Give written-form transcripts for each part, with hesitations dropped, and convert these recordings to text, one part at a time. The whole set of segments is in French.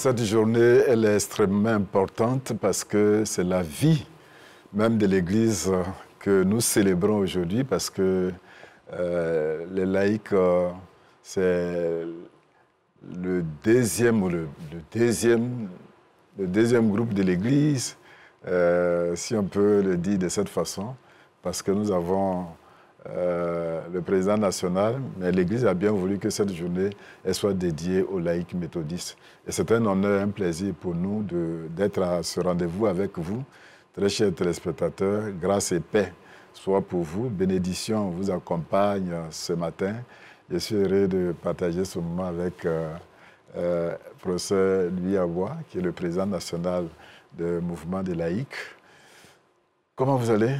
Cette journée, elle est extrêmement importante parce que c'est la vie même de l'Église que nous célébrons aujourd'hui parce que les laïcs, c'est le deuxième groupe de l'Église, si on peut le dire de cette façon, parce que nous avons le président national, mais l'Église a bien voulu que cette journée elle soit dédiée aux laïcs méthodistes. Et c'est un honneur, un plaisir pour nous d'être à ce rendez-vous avec vous, très chers téléspectateurs. Grâce et paix soit pour vous. Bénédiction vous accompagne ce matin. Je suis heureux de partager ce moment avec le professeur Louis Awa, qui est le président national du mouvement des laïcs. Comment vous allez?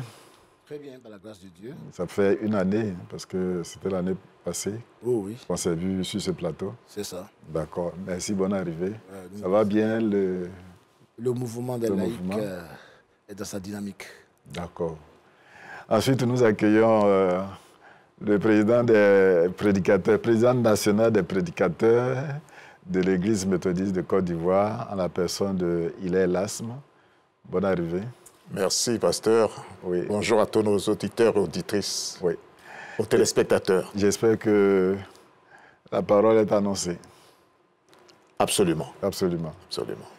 Très bien, par la grâce de Dieu. Ça fait une année, parce que c'était l'année passée qu'on s'est vu sur ce plateau. C'est ça. D'accord. Merci, bonne arrivée. Ça va bien le mouvement des laïcs est dans sa dynamique. D'accord. Ensuite, nous accueillons le président des prédicateurs, président national des prédicateurs de l'Église méthodiste de Côte d'Ivoire, en la personne de Hilaire Lasme. Bonne arrivée. Merci, pasteur. Oui. Bonjour à tous nos auditeurs et auditrices, oui, aux téléspectateurs. J'espère que la parole est annoncée. Absolument. Absolument. Absolument.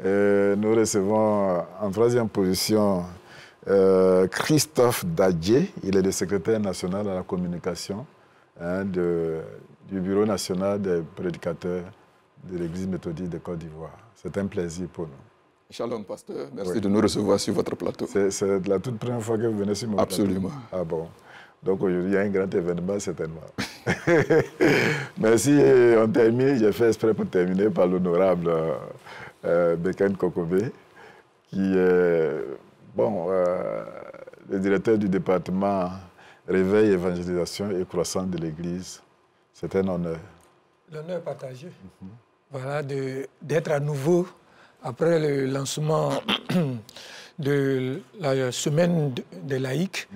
Nous recevons en troisième position Christophe Dadje. Il est le secrétaire national à la communication du Bureau national des prédicateurs de l'Église méthodiste de Côte d'Ivoire. C'est un plaisir pour nous. Shalom, pasteur. Merci de nous recevoir sur votre plateau. C'est la toute première fois que vous venez sur mon plateau. Absolument. Ah bon. Donc aujourd'hui, il y a un grand événement, certainement. Merci. On termine. J'ai fait exprès pour terminer par l'honorable Beken Kokobé, qui est le directeur du département Réveil, Évangélisation et Croissance de l'Église. C'est un honneur. L'honneur est partagé. Voilà, d'être à nouveau après le lancement de la semaine des laïcs,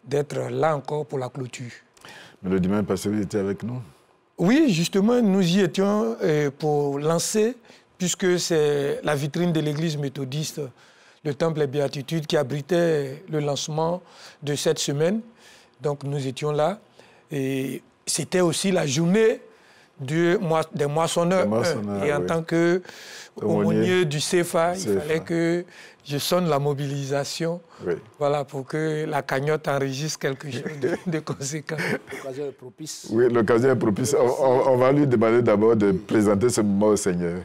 d'être là encore pour la clôture. Mais le dimanche passé, vous étiez avec nous? Oui, justement, nous y étions pour lancer, puisque c'est la vitrine de l'Église méthodiste, le Temple des Béatitudes, qui abritait le lancement de cette semaine. Donc nous étions là. Et c'était aussi la journée des moissonneurs. Et en tant qu'aumônier du CFA, il fallait que je sonne la mobilisation, voilà, pour que la cagnotte enregistre quelque chose de conséquent. L'occasion est propice. Oui, l'occasion est propice. On va lui demander d'abord de présenter ce moment au Seigneur.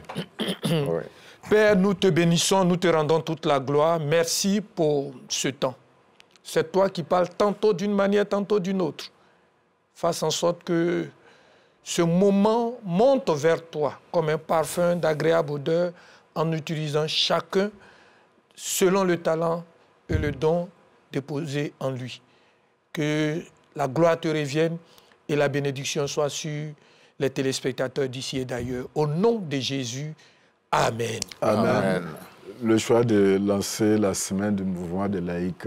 Père, nous te bénissons, nous te rendons toute la gloire. Merci pour ce temps. C'est toi qui parles tantôt d'une manière, tantôt d'une autre. Fasse en sorte que ce moment monte vers toi comme un parfum d'agréable odeur en utilisant chacun selon le talent et le don déposé en lui. Que la gloire te revienne et la bénédiction soit sur les téléspectateurs d'ici et d'ailleurs. Au nom de Jésus, Amen. Amen. Amen. Le choix de lancer la semaine du mouvement des laïcs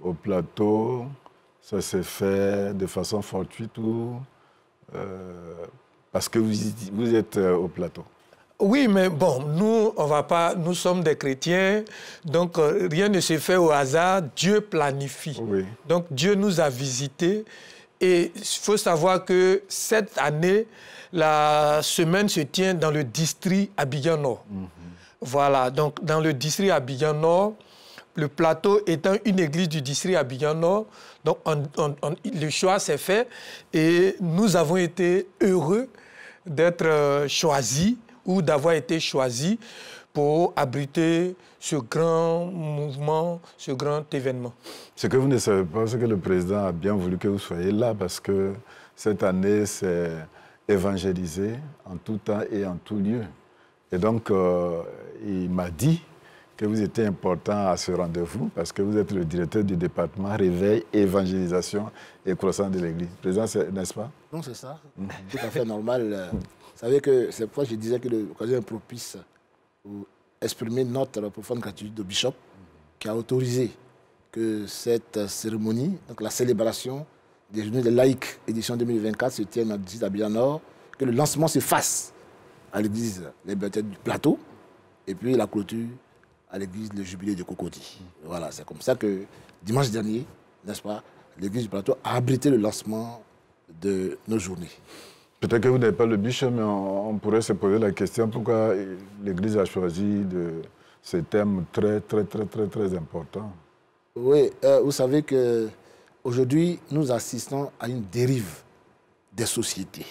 au plateau, ça s'est fait de façon fortuite ou parce que vous êtes au plateau? Oui, mais bon, nous sommes des chrétiens, donc rien ne se fait au hasard, Dieu planifie. Oui. Donc Dieu nous a visités et il faut savoir que cette année, la semaine se tient dans le district Abidjan-Nord. Voilà, donc dans le district Abidjan-Nord, le plateau étant une église du district Abidjan-Nord, donc le choix s'est fait et nous avons été heureux d'être choisis ou d'avoir été choisis pour abriter ce grand mouvement, ce grand événement. Ce que vous ne savez pas, c'est que le président a bien voulu que vous soyez là parce que cette année, c'est évangéliser en tout temps et en tout lieu. Et donc, il m'a dit que vous étiez important à ce rendez-vous parce que vous êtes le directeur du département Réveil, Évangélisation et Croissance de l'Église. Président, n'est-ce pas? Non, c'est ça. Tout à fait normal. Vous savez que c'est pourquoi je disais que l'occasion est propice pour exprimer notre profonde gratitude au bishop qui a autorisé que cette cérémonie, donc la célébration des Journées des laïcs, édition 2024, se tienne à Abidjan Nord, que le lancement se fasse à l'église Les Baptêmes du Plateau, et puis la clôture à l'église Le Jubilé de Cocody. Voilà, c'est comme ça que dimanche dernier, n'est-ce pas, l'église du Plateau a abrité le lancement de nos journées. Peut-être que vous n'avez pas le bishop, mais on pourrait se poser la question pourquoi l'église a choisi ces thèmes très importants. Oui, vous savez qu'aujourd'hui, nous assistons à une dérive des sociétés.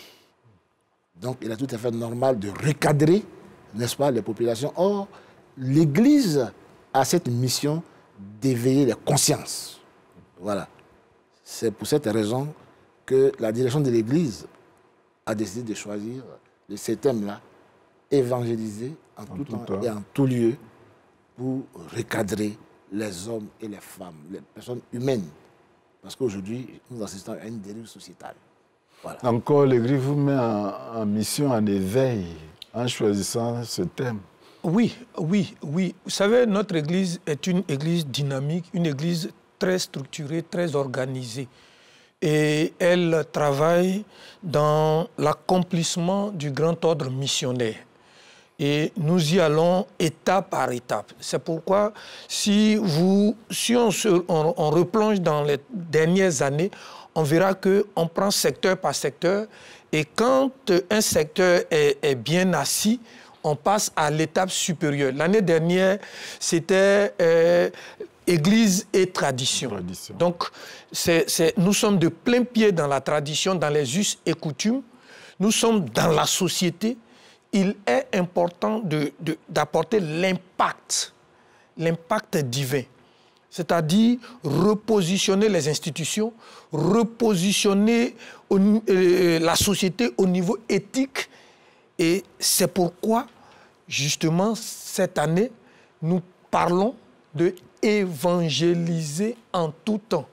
Donc, il est tout à fait normal de recadrer, n'est-ce pas, les populations. Or, l'Église a cette mission d'éveiller les consciences. Voilà. C'est pour cette raison que la direction de l'Église a décidé de choisir ces thèmes-là, évangéliser en tout temps et en tout lieu pour recadrer les hommes et les femmes, les personnes humaines. Parce qu'aujourd'hui, nous assistons à une dérive sociétale. Voilà. Encore, l'Église vous met en mission, en éveil, en choisissant ce thème. Oui. Vous savez, notre Église est une Église dynamique, une Église très structurée, très organisée. Et elle travaille dans l'accomplissement du grand ordre missionnaire. Et nous y allons étape par étape. C'est pourquoi, si on replonge dans les dernières années, on verra qu'on prend secteur par secteur. Et quand un secteur est bien assis, on passe à l'étape supérieure. L'année dernière, c'était Église et tradition. Donc, nous sommes de plein pied dans la tradition, dans les us et coutumes. Nous sommes dans la société. Il est important d'apporter l'impact divin. C'est-à-dire repositionner les institutions, repositionner la société au niveau éthique. Et c'est pourquoi, justement, cette année, nous parlons de évangéliser en tout temps.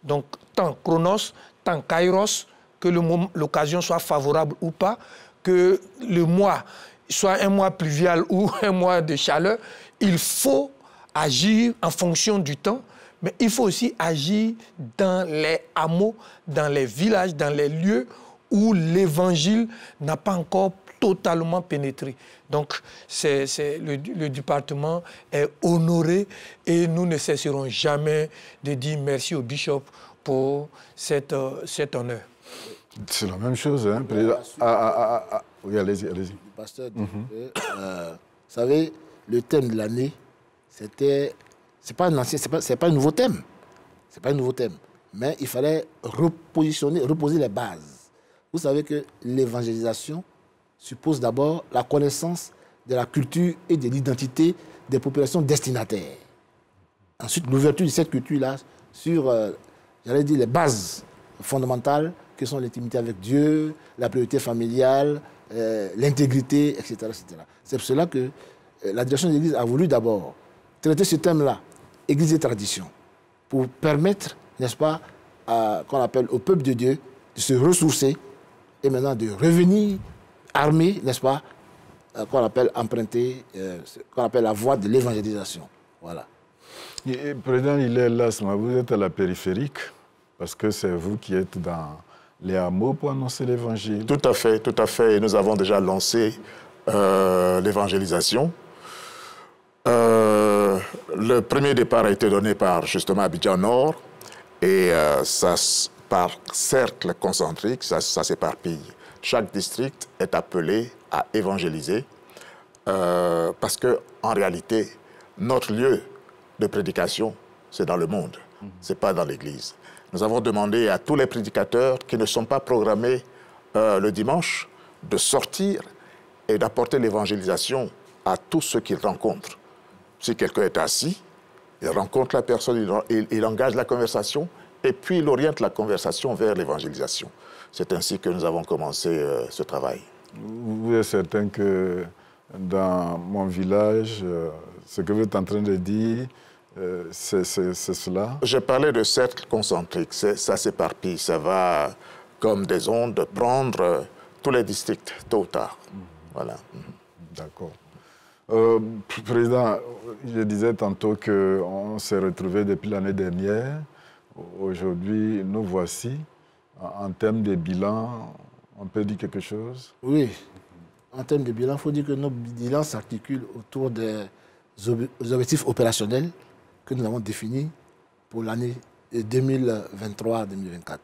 Donc, temps chronos, temps kairos, que l'occasion soit favorable ou pas, que le mois soit un mois pluvial ou un mois de chaleur, il faut agir en fonction du temps, mais il faut aussi agir dans les hameaux, dans les villages, dans les lieux où l'évangile n'a pas encore totalement pénétré. Donc, le département est honoré et nous ne cesserons jamais de dire merci au bishop pour cet honneur. C'est la même chose, hein, président. Oui, allez-y. Le pasteur dit que, vous savez, le thème de l'année, c'est pas un nouveau thème. C'est pas un nouveau thème. Mais il fallait reposer les bases. Vous savez que l'évangélisation suppose d'abord la connaissance de la culture et de l'identité des populations destinataires. Ensuite, l'ouverture de cette culture-là sur, les bases fondamentales que sont l'intimité avec Dieu, la priorité familiale, l'intégrité, etc., etc. C'est pour cela que la direction de l'Église a voulu d'abord traiter ce thème-là, Église et tradition, pour permettre, n'est-ce pas, qu'on appelle au peuple de Dieu de se ressourcer et maintenant de revenir armé, n'est-ce pas, qu'on appelle emprunter, qu'on appelle la voie de l'évangélisation. Voilà. Et, président, il est là, vous êtes à la périphérique, parce que c'est vous qui êtes dans les hameaux pour annoncer l'évangile. Tout à fait. Et nous avons déjà lancé l'évangélisation. Le premier départ a été donné par, justement, Abidjan Nord, et ça, par cercles concentriques, ça s'éparpille. Chaque district est appelé à évangéliser parce qu'en réalité, notre lieu de prédication, c'est dans le monde, ce n'est pas dans l'Église. Nous avons demandé à tous les prédicateurs qui ne sont pas programmés le dimanche de sortir et d'apporter l'évangélisation à tous ceux qu'ils rencontrent. Si quelqu'un est assis, il rencontre la personne, il engage la conversation et puis il oriente la conversation vers l'évangélisation. C'est ainsi que nous avons commencé ce travail. Vous êtes certain que dans mon village, ce que vous êtes en train de dire, c'est cela? J'ai parlé de cercles concentriques. Ça s'éparpille, ça va comme des ondes prendre tous les districts, tôt ou tard. Voilà. D'accord. Président, je disais tantôt qu'on s'est retrouvés depuis l'année dernière. Aujourd'hui, nous voici. En termes de bilan, on peut dire quelque chose? Oui. en termes de bilan, il faut dire que nos bilans s'articulent autour des objectifs opérationnels que nous avons définis pour l'année 2023-2024.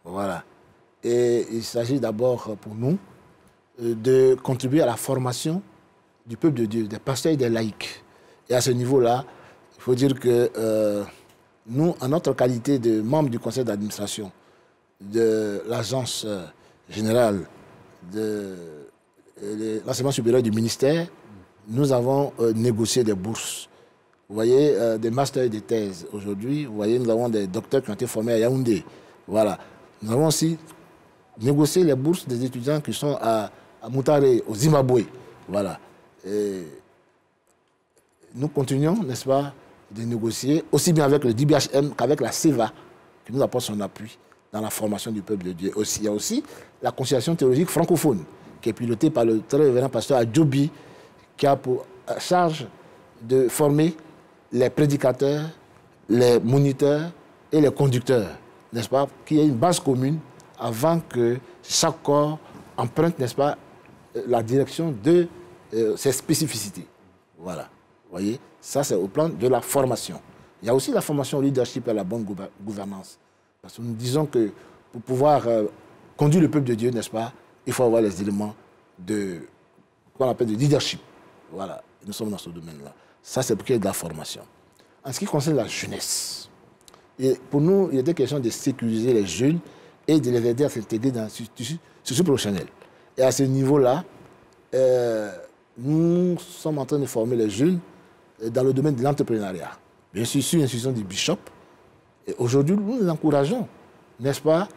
Voilà. Et il s'agit d'abord pour nous de contribuer à la formation du peuple de Dieu, des pasteurs et des laïcs. Et à ce niveau-là, il faut dire que nous, en notre qualité de membres du conseil d'administration de l'agence générale de l'enseignement supérieur du ministère, nous avons négocié des bourses. Vous voyez, des masters et des thèses. Aujourd'hui, vous voyez, nous avons des docteurs qui ont été formés à Yaoundé. Voilà. Nous avons aussi négocié les bourses des étudiants qui sont à Mutare, au Zimbabwe. Voilà. Et nous continuons, n'est-ce pas, de négocier aussi bien avec le DBHM qu'avec la CEVA, qui nous apporte son appui dans la formation du peuple de Dieu. Aussi, il y a aussi la conciliation théologique francophone, qui est pilotée par le très révérend pasteur Adjobi, qui a pour charge de former les prédicateurs, les moniteurs et les conducteurs, n'est-ce pas, qu'il y ait une base commune avant que chaque corps emprunte, n'est-ce pas, la direction de ses spécificités. Voilà. Vous voyez, ça c'est au plan de la formation. Il y a aussi la formation au leadership et à la bonne gouvernance. Parce que nous disons que pour pouvoir conduire le peuple de Dieu, n'est-ce pas, il faut avoir les éléments qu'on appelle de leadership. Voilà, nous sommes dans ce domaine-là. Ça, c'est pour qu'il y ait de la formation. En ce qui concerne la jeunesse, et pour nous, il était question de sécuriser les jeunes et de les aider à s'intégrer dans le tissu professionnel. Et à ce niveau-là, nous sommes en train de former les jeunes dans le domaine de l'entrepreneuriat. Bien sûr, sur l'institution du Bishop. Et aujourd'hui, nous les encourageons, n'est-ce pas,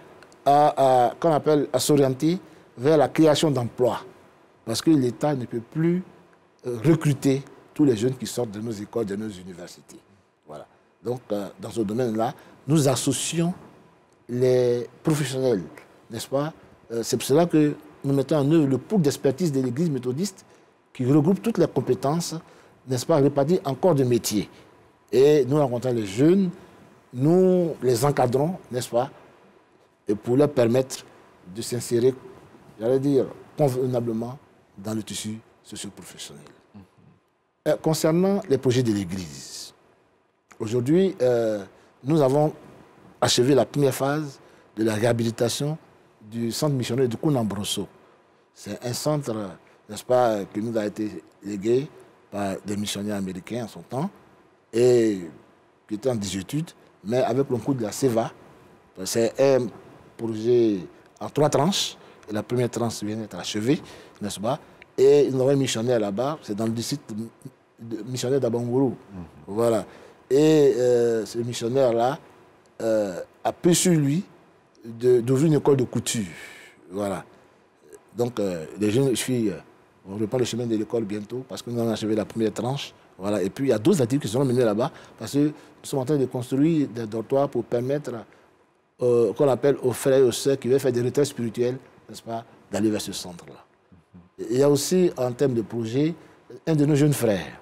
à s'orienter vers la création d'emplois. Parce que l'État ne peut plus recruter tous les jeunes qui sortent de nos écoles, de nos universités. Voilà. Donc, dans ce domaine-là, nous associons les professionnels, n'est-ce pas? C'est pour cela que nous mettons en œuvre le pôle d'expertise de l'Église méthodiste qui regroupe toutes les compétences, n'est-ce pas, réparties en corps de métier. Et nous rencontrons les jeunes, nous les encadrons, n'est-ce pas, et pour leur permettre de s'insérer, j'allais dire, convenablement dans le tissu socio-professionnel. Concernant les projets de l'Église, aujourd'hui, nous avons achevé la première phase de la réhabilitation du centre missionnaire de Kunambroso. C'est un centre, n'est-ce pas, qui nous a été légué par des missionnaires américains en son temps, et qui était en désuétude, mais avec le concours de la CEVA. C'est un projet en 3 tranches, et la première tranche vient d'être achevée, n'est-ce pas? Et nous avons un missionnaire là-bas, c'est dans le district missionnaire d'Abangourou. Voilà. Et ce missionnaire-là a pris sur lui d'ouvrir une école de couture. Voilà. Donc, les jeunes filles vont reprendre le chemin de l'école bientôt, parce que nous avons achevé la première tranche. Voilà. Et puis, il y a d'autres activités qui seront menées là-bas, parce que nous sommes en train de construire des dortoirs pour permettre, qu'on appelle aux frères et aux sœurs qui veulent faire des retraites spirituelles, n'est-ce pas, d'aller vers ce centre-là. Il y a aussi, en termes de projet, un de nos jeunes frères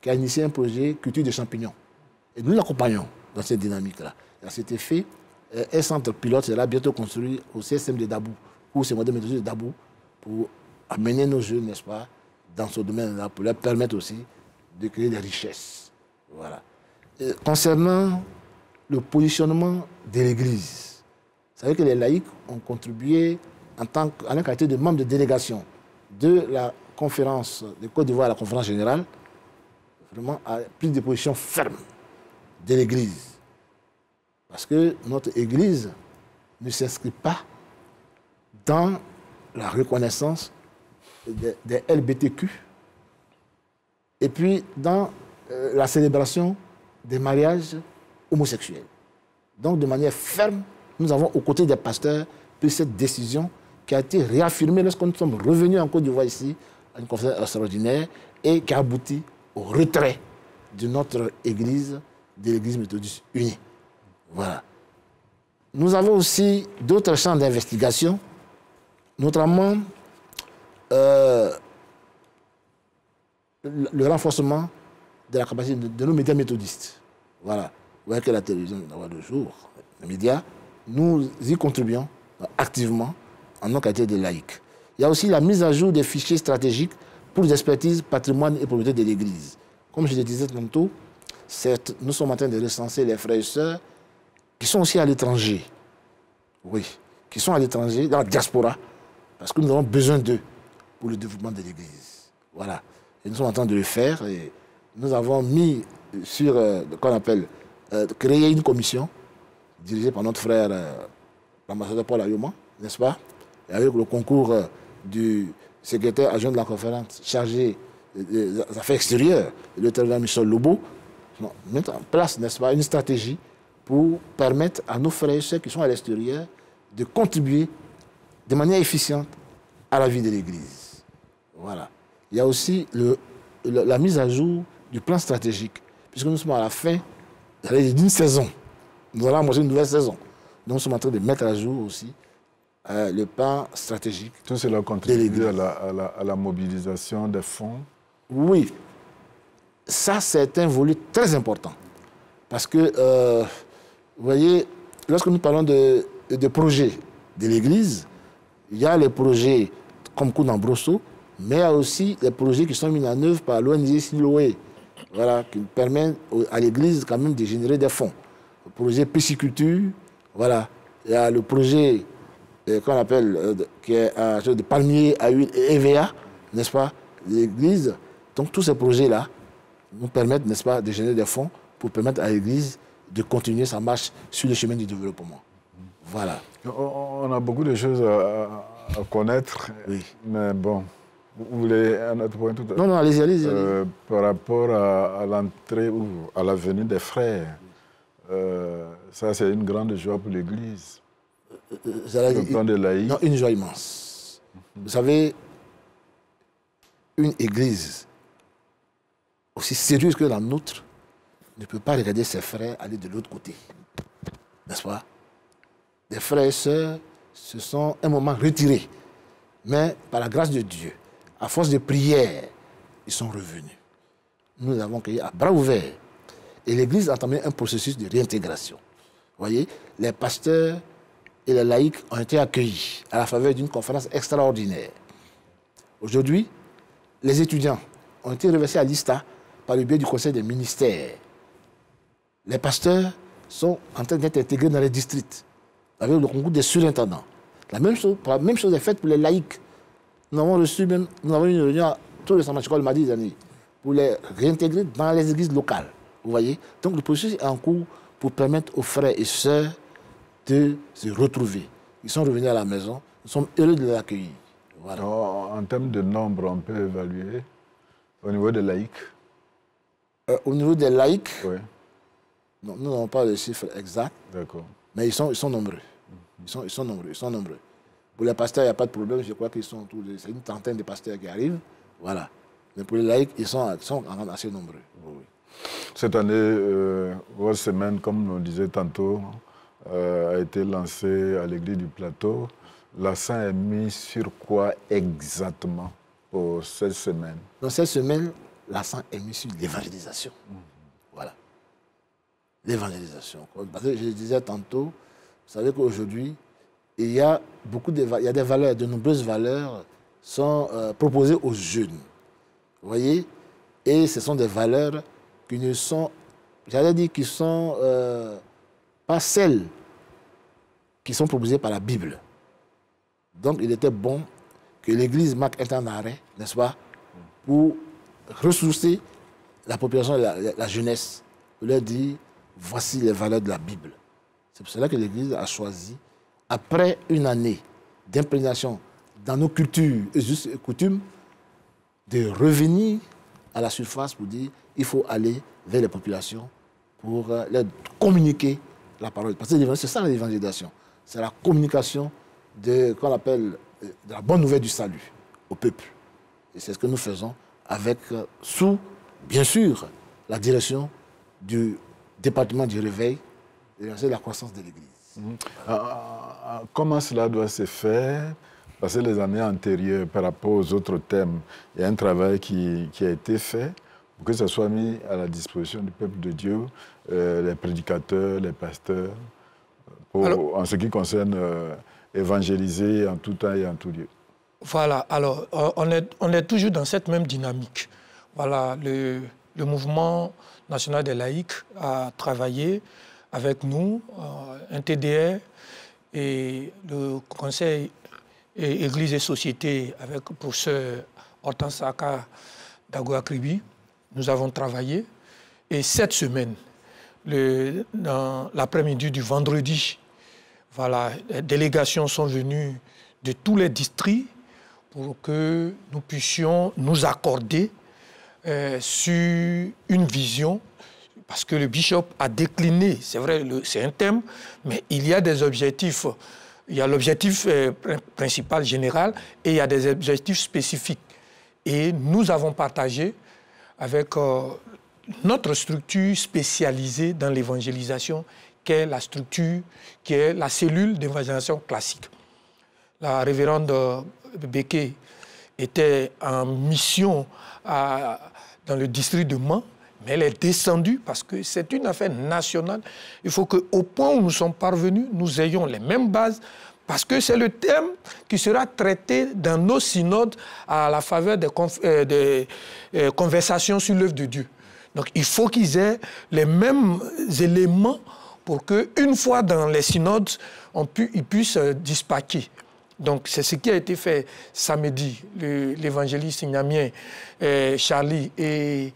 qui a initié un projet culture de champignons. Et nous l'accompagnons dans cette dynamique-là. À cet effet, un centre pilote sera bientôt construit au CSM de Dabou, ou c'est modèle méthodologique de Dabou, pour amener nos jeunes, n'est-ce pas, dans ce domaine-là, pour leur permettre aussi de créer des richesses. Voilà. Et concernant le positionnement de l'Église, vous savez que les laïcs ont contribué en qualité de membres de délégation de la conférence de Côte d'Ivoire à la conférence générale, vraiment à prise de position ferme de l'Église. Parce que notre Église ne s'inscrit pas dans la reconnaissance des LBTQ et puis dans la célébration des mariages homosexuels. Donc, de manière ferme, nous avons aux côtés des pasteurs pris cette décision qui a été réaffirmée lorsque nous sommes revenus en Côte d'Ivoire ici, à une conférence extraordinaire, et qui a abouti au retrait de notre Église, de l'Église méthodiste unie. Voilà. Nous avons aussi d'autres champs d'investigation, notamment le renforcement de la capacité de nos médias méthodistes. Voilà. Vous voyez que la télévision d'avoir le jour, les médias, nous y contribuons activement en nos qualités de laïcs. Il y a aussi la mise à jour des fichiers stratégiques pour les expertises, patrimoine et propriété de l'Église. Comme je le disais tantôt, nous sommes en train de recenser les frères et sœurs qui sont aussi à l'étranger. Oui, qui sont à l'étranger, dans la diaspora, parce que nous avons besoin d'eux pour le développement de l'Église. Voilà. Et nous sommes en train de le faire. Et nous avons mis sur, qu'on appelle, créer une commission dirigée par notre frère, l'ambassadeur Paul Ayoma, n'est-ce pas? Et avec le concours du secrétaire adjoint de la conférence chargé des affaires extérieures, le lieutenant Michel Lobo, mettre en place, n'est-ce pas, une stratégie pour permettre à nos frères et sœurs qui sont à l'extérieur de contribuer de manière efficiente à la vie de l'Église. Voilà. Il y a aussi la mise à jour du plan stratégique, puisque nous sommes à la fin d'une saison. Nous allons amorcer une nouvelle saison. Nous sommes en train de mettre à jour aussi le plan stratégique. Tout cela contribue à la mobilisation des fonds. Oui. Ça, c'est un volet très important. Parce que, vous voyez, lorsque nous parlons de projets de l'Église, il y a les projets comme Kounambrosso, mais il y a aussi les projets qui sont mis en œuvre par l'ONG Siloé, voilà, qui permettent à l'Église quand même de générer des fonds. Le projet pisciculture, voilà. Il y a le projet qu'on appelle, qui est de palmier à huile et EVA, n'est-ce pas, l'Église. Donc tous ces projets-là nous permettent, n'est-ce pas, de générer des fonds pour permettre à l'Église de continuer sa marche sur le chemin du développement. Voilà. On a beaucoup de choses à connaître, oui. Mais bon, vous voulez un autre point tout à l'heure? Non, non, allez-y, allez-y. Par rapport à l'entrée ou à la venue des frères, ça c'est une grande joie pour l'Église. Le plan de laïcs. Non, une joie immense. Vous savez, une Église aussi sérieuse que la nôtre ne peut pas regarder ses frères aller de l'autre côté. N'est-ce pas? Des frères et sœurs se sont un moment retirés. Mais par la grâce de Dieu, à force de prière, ils sont revenus. Nous les avons accueillis à bras ouverts. Et l'Église a entamé un processus de réintégration. Vous voyez, les pasteurs et les laïcs ont été accueillis à la faveur d'une conférence extraordinaire. Aujourd'hui, les étudiants ont été reversés à l'ISTA par le biais du conseil des ministères. Les pasteurs sont en train d'être intégrés dans les districts avec le concours des surintendants. La même chose est faite pour les laïcs. Nous avons reçu même, nous avons eu une réunion tout récemment, je crois le mardi dernier, pour les réintégrer dans les églises locales. Vous voyez? Donc le processus est en cours pour permettre aux frères et sœurs de se retrouver. Ils sont revenus à la maison, nous sommes heureux de les accueillir. Voilà. En termes de nombre, on peut évaluer au niveau des laïcs. Au niveau des laïcs, oui. Non, nous n'avons pas le chiffre exact. D'accord. Mais ils sont nombreux. Ils sont nombreux. Pour les pasteurs, il n'y a pas de problème. Je crois qu'ils sont c'est une trentaine de pasteurs qui arrivent. Voilà. Mais pour les laïcs, ils sont assez nombreux. Oui. Cette année, votre semaine, comme on disait tantôt, a été lancée à l'église du Plateau. L'accent est mis sur quoi exactement pour cette semaine? Dans cette semaine, l'accent est mis sur l'évangélisation. Voilà. L'évangélisation. Parce que je le disais tantôt, vous savez qu'aujourd'hui, il y a des valeurs, de nombreuses valeurs sont proposées aux jeunes. Vous voyez? Et ce sont des valeurs qui ne sont, j'allais dire, qui ne sont pas celles qui sont proposées par la Bible. Donc, il était bon que l'Église marque un temps d'arrêt, n'est-ce pas, pour ressourcer la population, la jeunesse, pour leur dire, voici les valeurs de la Bible. C'est pour cela que l'Église a choisi, après une année d'imprégnation dans nos cultures et coutumes, de revenir à la surface pour dire il faut aller vers les populations pour leur communiquer la parole. Parce que c'est ça l'évangélisation. C'est la communication qu'on appelle de la bonne nouvelle du salut au peuple. Et c'est ce que nous faisons avec, sous, bien sûr, la direction du département du réveil et de la croissance de l'Église. Comment cela doit se faire? Parce que les années antérieures, par rapport aux autres thèmes, il y a un travail qui a été fait pour que ça soit mis à la disposition du peuple de Dieu, les prédicateurs, les pasteurs, en ce qui concerne évangéliser en tout temps et en tout lieu. Voilà, alors on est toujours dans cette même dynamique. Voilà, le mouvement national des laïcs a travaillé avec nous, un TDR et le Conseil Église et Société avec le professeur Hortense Aka Dagoua-Kribi. Nous avons travaillé et cette semaine, dans l'après-midi du vendredi, voilà, les délégations sont venues de tous les districts pour que nous puissions nous accorder sur une vision, parce que le bishop a décliné, c'est vrai, c'est un thème, mais il y a des objectifs. Il y a l'objectif principal général et il y a des objectifs spécifiques. Et nous avons partagé avec notre structure spécialisée dans l'évangélisation, qui est la structure, qui est la cellule d'évangélisation classique. La révérende Béké était en mission dans le district de Mans, mais elle est descendue parce que c'est une affaire nationale. Il faut qu'au point où nous sommes parvenus, nous ayons les mêmes bases, parce que c'est le thème qui sera traité dans nos synodes à la faveur des conversations sur l'œuvre de Dieu. Donc il faut qu'ils aient les mêmes éléments pour qu'une fois dans les synodes, ils puissent dispatcher. Donc c'est ce qui a été fait samedi. L'évangéliste ignamien Charlie et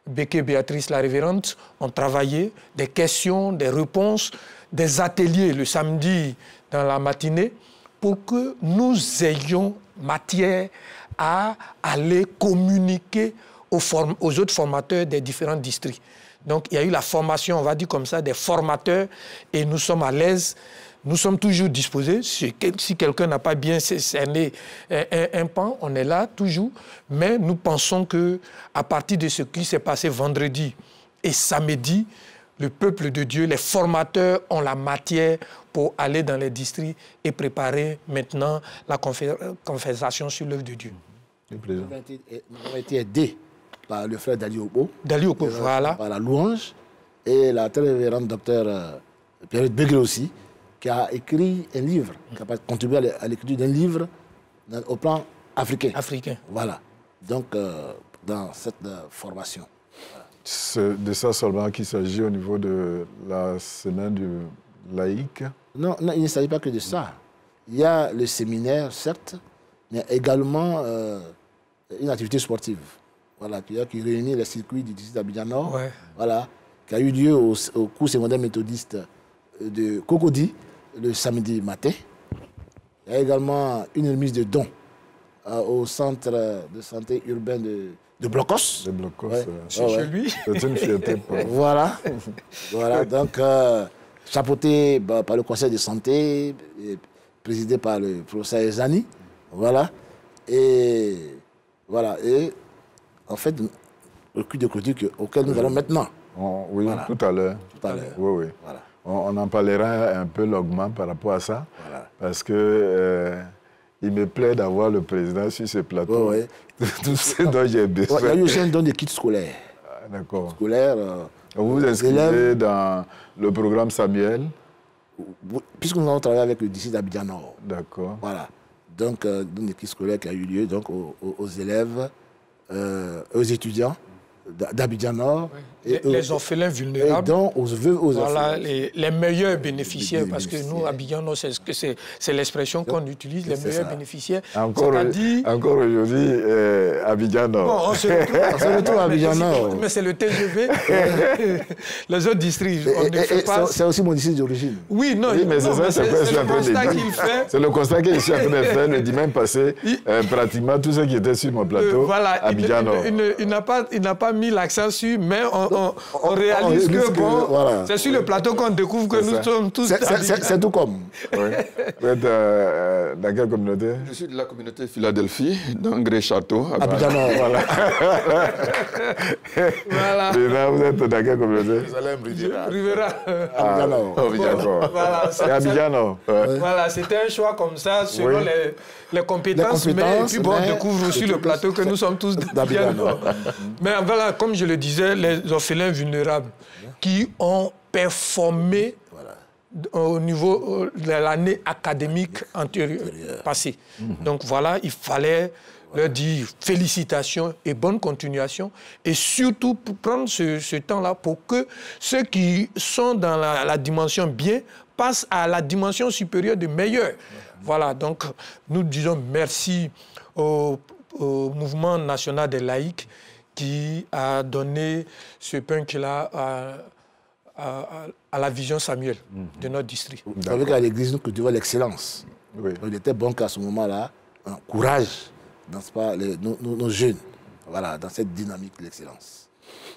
Béké Béatrice, la révérende, ont travaillé des questions, des réponses, des ateliers le samedi dans la matinée pour que nous ayons matière à aller communiquer aux autres formateurs des différents districts. Donc il y a eu la formation, on va dire comme ça, des formateurs et nous sommes à l'aise. Nous sommes toujours disposés. Si quelqu'un n'a pas bien cerné un pan, on est là toujours. Mais nous pensons qu'à partir de ce qui s'est passé vendredi et samedi, le peuple de Dieu, les formateurs ont la matière pour aller dans les districts et préparer maintenant la conversation sur l'œuvre de Dieu. Nous avons été aidés par le frère Dali Obo. Dali Obo, voilà. Par la louange. Et la très révérende docteur Pierre Begré aussi, qui a écrit un livre, qui a contribué à l'écriture d'un livre au plan africain. Voilà. Donc, dans cette formation. Voilà. C'est de ça seulement qu'il s'agit au niveau de la semaine du laïque? Non, il ne s'agit pas que de ça. Il y a le séminaire, certes, mais également une activité sportive. Voilà, qui réunit les circuits du district d'Abidjan Nord. Ouais. Voilà, qui a eu lieu au cours secondaire méthodiste de Cocody le samedi matin. Il y a également une remise de dons au centre de santé urbain de Blocos. De Blocos, ouais. C'est chez lui. C'est une fierté. Voilà. Voilà, donc chapeauté par le conseil de santé, présidé par le professeur Ezani. Voilà. Et voilà. Et en fait, le cul de clôture auquel nous allons maintenant. Oui, voilà. Tout à l'heure. Oui, oui. Voilà. On en parlera un peu longuement par rapport à ça, voilà. Parce que il me plaît d'avoir le président sur ce plateau. Oui, oui. Tout ce dont j'ai besoin. Il y a eu aussi un don de kits scolaires. D'accord. Scolaires. Vous vous inscrivez dans le programme Samuel? Puisque nous avons travaillé avec le district d'Abidjan Nord. D'accord. Voilà. Donc, don de kits scolaires qui a eu lieu donc, aux élèves, aux étudiants d'Abidjan Nord. Oui. Les orphelins vulnérables. Et donc aux veuves, aux voilà, orphelins. les meilleurs bénéficiaires, parce que nous, Abidjan Nord, c'est l'expression qu'on utilise, les meilleurs bénéficiaires. Encore aujourd'hui, Abidjan Nord. Bon, on se retrouve à Abidjan Nord. Mais c'est le TGV. Les autres districts, on ne fait pas... C'est aussi mon district d'origine. Oui, non, oui, mais c'est le constat qu'il fait. C'est le constat qu'il est en train de faire le dimanche passé. Pratiquement tous ceux qui étaient sur mon plateau, voilà, Abidjan Nord. Il n'a pas mis l'accent sur, mais on réalise que bon, voilà. C'est sur le plateau qu'on découvre que nous sommes tous... C'est tout comme. Oui. Vous êtes dans quelle communauté? Je suis de la communauté Philadelphie, dans Gré-Château. Abidjan Nord, voilà. Voilà. Et là, vous êtes dans quelle communauté? Rivera. Abidjan Nord. Abidjan Nord. Voilà, c'est Abidjan Nord. Voilà, c'était un choix comme ça, selon les compétences, mais puis bon, on découvre aussi le plateau que nous sommes tous d'Abidjan Nord. Mais voilà, comme je le disais, les orphelins vulnérables qui ont performé au niveau de l'année académique antérieure, passée. Donc voilà, il fallait leur dire félicitations et bonne continuation, et surtout pour prendre ce temps-là pour que ceux qui sont dans la dimension bien passent à la dimension supérieure de meilleur. Voilà, donc nous disons merci au mouvement national des laïcs qui a donné ce punch-là à la vision Samuel de notre district. Vous savez qu'à l'église, nous cultivons l'excellence. Oui. Il était bon qu'à ce moment-là, un courage dans nos jeunes, voilà, dans cette dynamique de l'excellence.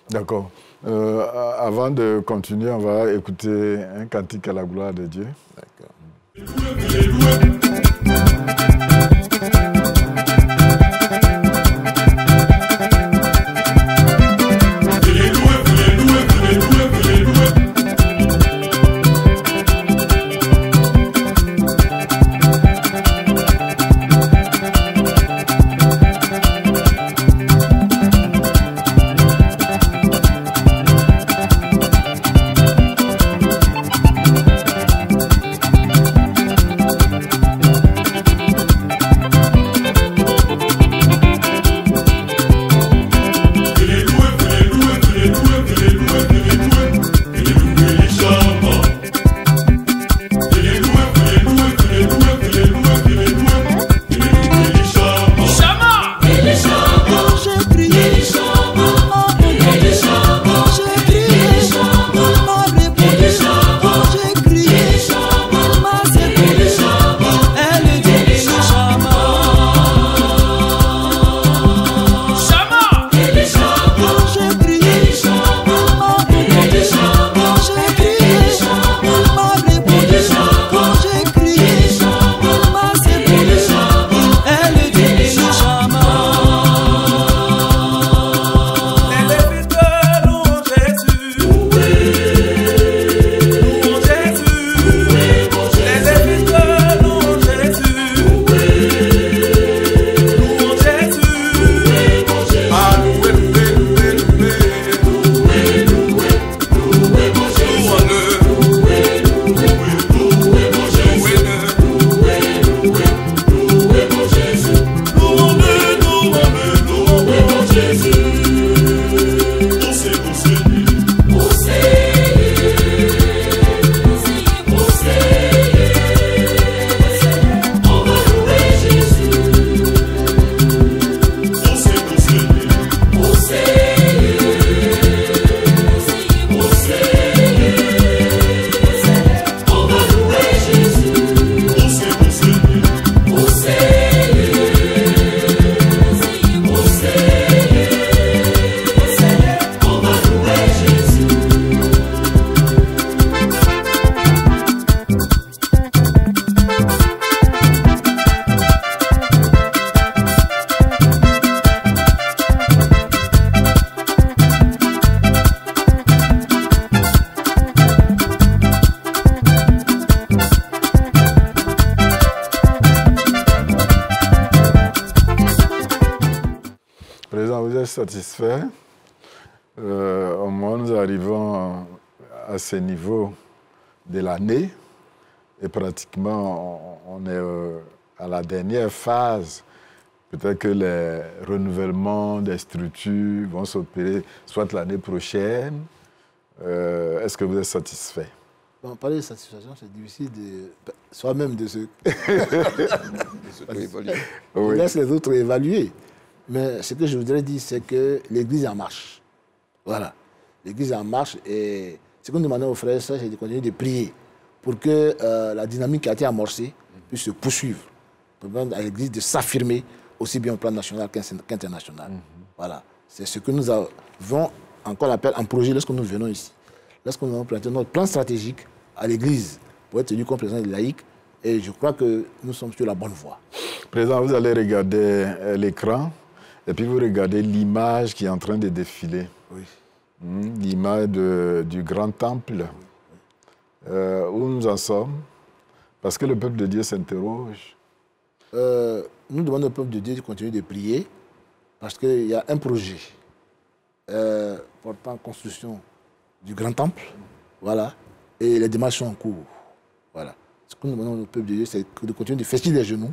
D'accord. Avant de continuer, on va écouter un cantique à la gloire de Dieu. D'accord. Satisfait. Au moins, nous arrivons à ce niveau de l'année et pratiquement on est à la dernière phase. Peut-être que les renouvellements des structures vont s'opérer soit l'année prochaine. Est-ce que vous êtes satisfait? Bon, parler de satisfaction, c'est difficile de soi-même de se... On laisse les autres évaluer. Mais ce que je voudrais dire, c'est que l'Église est en marche. Voilà. L'Église est en marche et ce que nous demandons aux frères et sœurs, c'est de continuer de prier pour que la dynamique qui a été amorcée puisse se poursuivre. Pour permettre à l'Église de s'affirmer aussi bien au plan national qu'international. Voilà. C'est ce que nous avons encore appelé un projet lorsque nous venons ici. Lorsque nous avons présenté notre plan stratégique à l'Église pour être tenu comme président des laïcs, et je crois que nous sommes sur la bonne voie. Président, vous allez regarder l'écran. Et puis vous regardez l'image qui est en train de défiler. Oui. L'image du grand temple. Où nous en sommes? Parce que le peuple de Dieu s'interroge. Nous demandons au peuple de Dieu de continuer de prier parce qu'il y a un projet portant construction du grand temple. Voilà. Et les démarches sont en cours. Voilà. Ce que nous demandons au peuple de Dieu, c'est de continuer de fléchir les genoux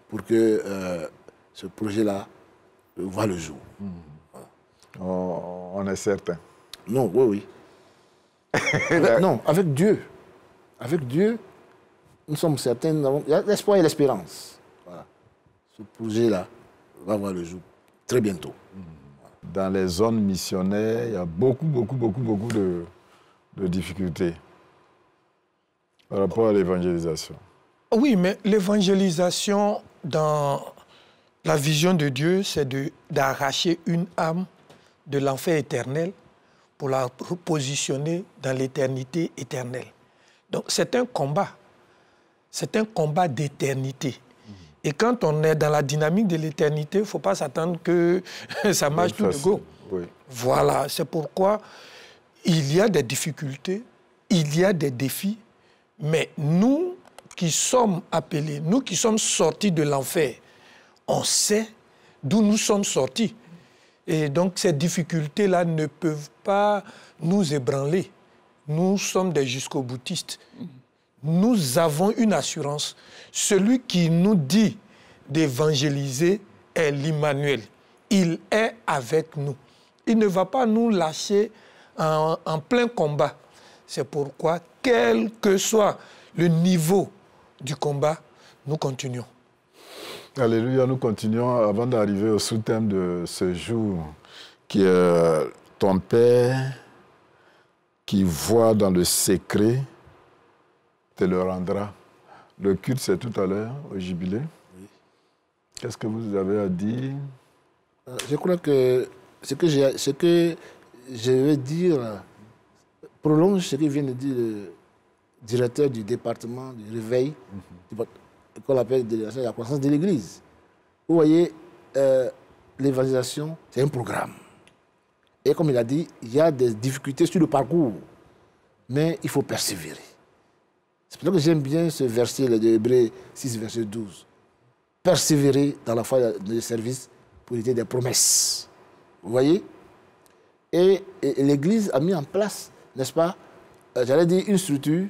pour que ce projet-là voit le jour. Voilà. On est certain. Non, oui. Non, avec Dieu. Avec Dieu, nous sommes certains, il y a l'espoir et l'espérance. Voilà. Ce projet-là va voir le jour très bientôt. Dans les zones missionnaires, il y a beaucoup de difficultés par rapport à l'évangélisation. Oui, mais l'évangélisation, dans la vision de Dieu, c'est d'arracher une âme de l'enfer éternel pour la repositionner dans l'éternité éternelle. Donc c'est un combat. C'est un combat d'éternité. Et quand on est dans la dynamique de l'éternité, il ne faut pas s'attendre que ça marche tout de go. Oui. Voilà, c'est pourquoi il y a des difficultés, il y a des défis, mais nous qui sommes appelés, nous qui sommes sortis de l'enfer, on sait d'où nous sommes sortis. Et donc ces difficultés-là ne peuvent pas nous ébranler. Nous sommes des jusqu'au-boutistes. Nous avons une assurance. Celui qui nous dit d'évangéliser est l'Immanuel. Il est avec nous. Il ne va pas nous lâcher en plein combat. C'est pourquoi, quel que soit le niveau du combat, nous continuons. Alléluia, nous continuons avant d'arriver au sous-thème de ce jour, qui est ton Père qui voit dans le secret te le rendra. Le culte, c'est tout à l'heure, au jubilé. Oui. Qu'est-ce que vous avez à dire? Je crois que ce que je vais dire prolonge ce que vient de dire le directeur du département du réveil, qu'on appelle la croissance de l'Église. Vous voyez, l'évangélisation, c'est un programme. Et comme il a dit, il y a des difficultés sur le parcours, mais il faut persévérer. C'est pour ça que j'aime bien ce verset de Hébreux 6, verset 12. Persévérer dans la foi de service pour hériter des promesses. Vous voyez? Et l'Église a mis en place, n'est-ce pas, j'allais dire une structure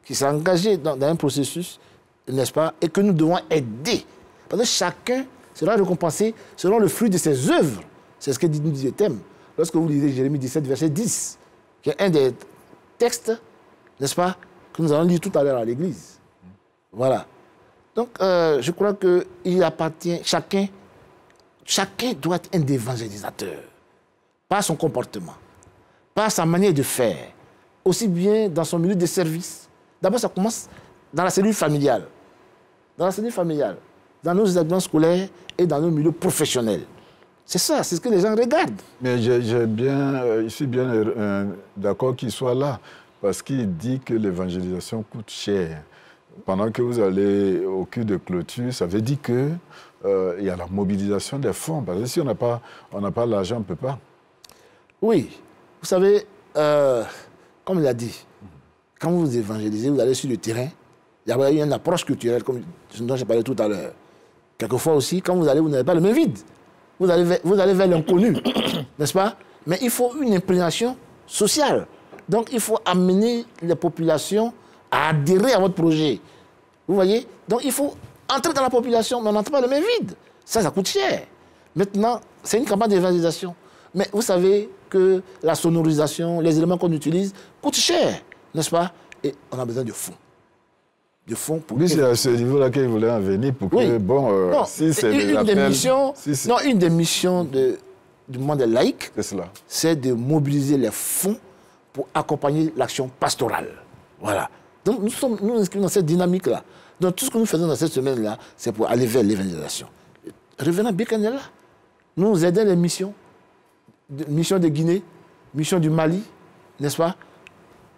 qui s'est engagée dans un processus, n'est-ce pas, et que nous devons aider. Parce que chacun sera récompensé selon le fruit de ses œuvres. C'est ce que nous dit le thème. Lorsque vous lisez Jérémie 17, verset 10, qui est un des textes, n'est-ce pas, que nous allons lire tout à l'heure à l'Église. Voilà. Donc, je crois qu'il appartient, chacun doit être un évangélisateur. Par son comportement, par sa manière de faire, aussi bien dans son milieu de service. D'abord, ça commence dans la cellule familiale. Dans la cellule familiale, dans nos établissements scolaires et dans nos milieux professionnels. C'est ça, c'est ce que les gens regardent. Mais je suis bien d'accord qu'il soit là, parce qu'il dit que l'évangélisation coûte cher. Pendant que vous allez au cul de clôture, ça veut dire qu'il y a la mobilisation des fonds. Parce que si on n'a pas l'argent, on ne peut pas. Oui. Vous savez, comme il a dit, quand vous évangélisez, vous allez sur le terrain, il y a une approche culturelle, comme dont j'ai parlé tout à l'heure. Quelquefois aussi, quand vous allez, vous n'avez pas le même vide. Vous allez vers l'inconnu, n'est-ce pas? Mais il faut une imprégnation sociale. Donc, il faut amener les populations à adhérer à votre projet. Vous voyez? Donc, il faut entrer dans la population, mais on n'entre pas le même vide. Ça coûte cher. Maintenant, c'est une campagne d'évangélisation. Mais vous savez que la sonorisation, les éléments qu'on utilise coûtent cher, n'est-ce pas? Et on a besoin de fonds. De fonds pour... Lui, c'est à ce niveau-là qu'il voulait en venir pour que, oui. Non, si c'est une des missions du monde laïque, c'est de mobiliser les fonds pour accompagner l'action pastorale. Voilà. Donc, nous nous inscrivons dans cette dynamique-là. Donc, tout ce que nous faisons dans cette semaine-là, c'est pour aller vers l'évangélisation. Revenons bien qu'on est là. Nous aidons les missions. Mission de Guinée, mission du Mali, n'est-ce pas?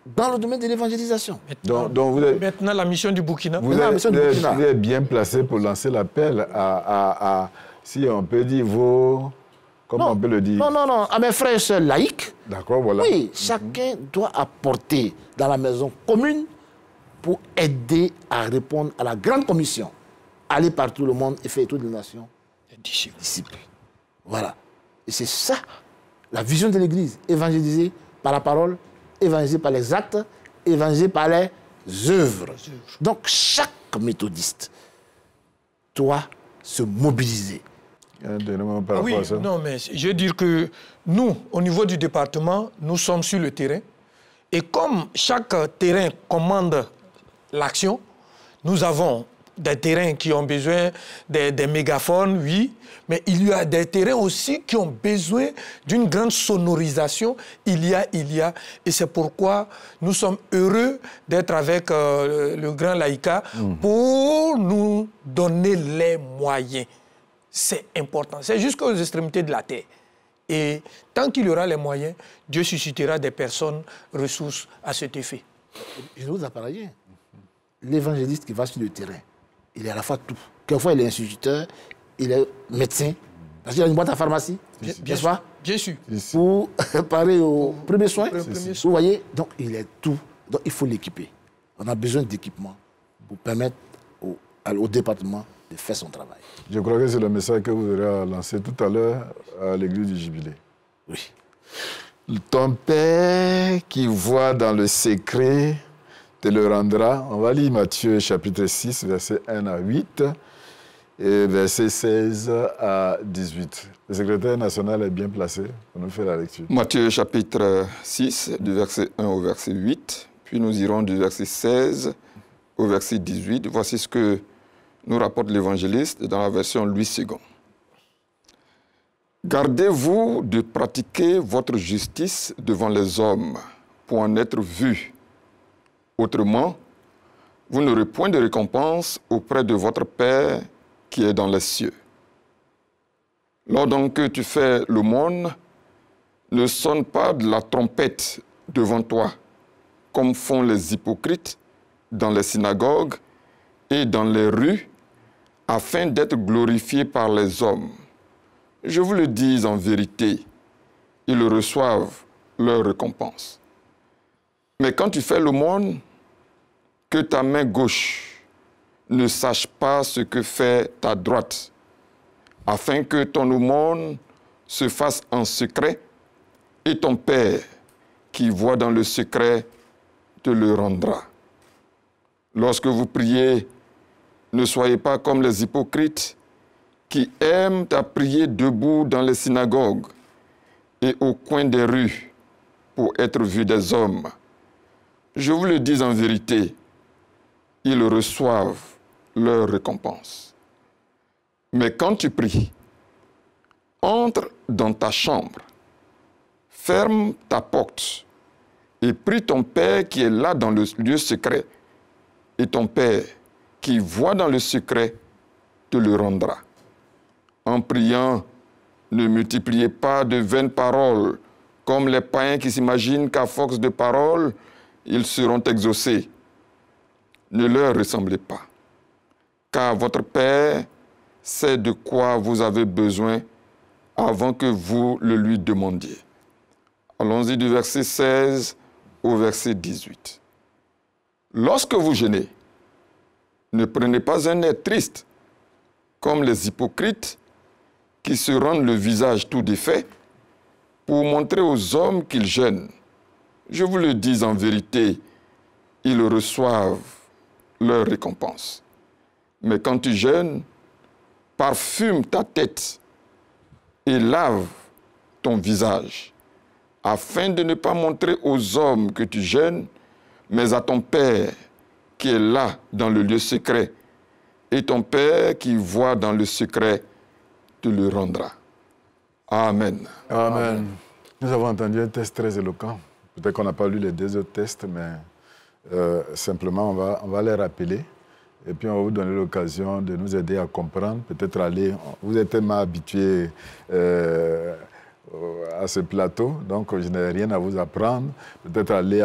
Dans le domaine de l'évangélisation. Maintenant, la mission du Burkina. Vous êtes bien placé pour lancer l'appel à, si on peut dire, comment on peut le dire? Non, à mes frères et sœurs laïcs. D'accord, voilà. Oui, chacun doit apporter dans la maison commune pour aider à répondre à la grande commission. Aller par tout le monde et faire toutes les nations disciples. Voilà. Et c'est ça, la vision de l'Église. Évangéliser par la parole, évangéliser par les actes, évangéliser par les œuvres. Donc, chaque méthodiste doit se mobiliser. Oui, non, mais je veux dire que nous, au niveau du département, nous sommes sur le terrain. Et comme chaque terrain commande l'action, nous avons des terrains qui ont besoin des mégaphones, oui, mais il y a des terrains aussi qui ont besoin d'une grande sonorisation. Il y a. Et c'est pourquoi nous sommes heureux d'être avec le grand Laïka pour nous donner les moyens. C'est important. C'est jusqu'aux extrémités de la terre. Et tant qu'il y aura les moyens, Dieu suscitera des personnes ressources à cet effet. Je vous appareille. L'évangéliste qui va sur le terrain, il est à la fois tout. Quelquefois, il est instituteur, il est médecin, parce qu'il a une boîte à pharmacie, n'est-ce pas? Bien sûr. Pour parler aux premiers soins. Vous voyez, donc il est tout. Donc il faut l'équiper. On a besoin d'équipement pour permettre au département de faire son travail. Je crois que c'est le message que vous aurez lancé tout à l'heure à l'église du Jubilé. Oui. Ton Père qui voit dans le secret te le rendra. On va lire Matthieu chapitre 6, versets 1 à 8 et versets 16 à 18. Le secrétaire national est bien placé pour nous faire la lecture. Matthieu chapitre 6, du verset 1 au verset 8, puis nous irons du verset 16 au verset 18. Voici ce que nous rapporte l'évangéliste dans la version Louis II. Gardez-vous de pratiquer votre justice devant les hommes pour en être vus. Autrement, vous n'aurez point de récompense auprès de votre Père qui est dans les cieux. Lors donc que tu fais l'aumône, ne sonne pas de la trompette devant toi, comme font les hypocrites dans les synagogues et dans les rues, afin d'être glorifiés par les hommes. Je vous le dis en vérité, ils reçoivent leur récompense. Mais quand tu fais l'aumône, que ta main gauche ne sache pas ce que fait ta droite, afin que ton aumône se fasse en secret, et ton Père, qui voit dans le secret, te le rendra. Lorsque vous priez, ne soyez pas comme les hypocrites qui aiment à prier debout dans les synagogues et au coin des rues pour être vus des hommes. Je vous le dis en vérité, ils reçoivent leur récompense. Mais quand tu pries, entre dans ta chambre, ferme ta porte et prie ton Père qui est là dans le lieu secret, et ton Père qui voit dans le secret te le rendra. En priant, ne multipliez pas de vaines paroles, comme les païens qui s'imaginent qu'à force de paroles, ils seront exaucés. Ne leur ressemblez pas, car votre Père sait de quoi vous avez besoin avant que vous le lui demandiez. Allons-y du verset 16 au verset 18. Lorsque vous jeûnez, ne prenez pas un air triste, comme les hypocrites qui se rendent le visage tout défait pour montrer aux hommes qu'ils jeûnent. Je vous le dis en vérité, ils reçoivent leur récompense. Mais quand tu jeûnes, parfume ta tête et lave ton visage, afin de ne pas montrer aux hommes que tu jeûnes, mais à ton Père qui est là dans le lieu secret, et ton Père qui voit dans le secret te le rendra. Amen. Amen. Nous avons entendu un test très éloquent. Peut-être qu'on n'a pas lu les deux autres tests, mais simplement on va les rappeler. Et puis on va vous donner l'occasion de nous aider à comprendre, peut-être aller... Vous êtes tellement habitués à ce plateau, donc je n'ai rien à vous apprendre. Peut-être aller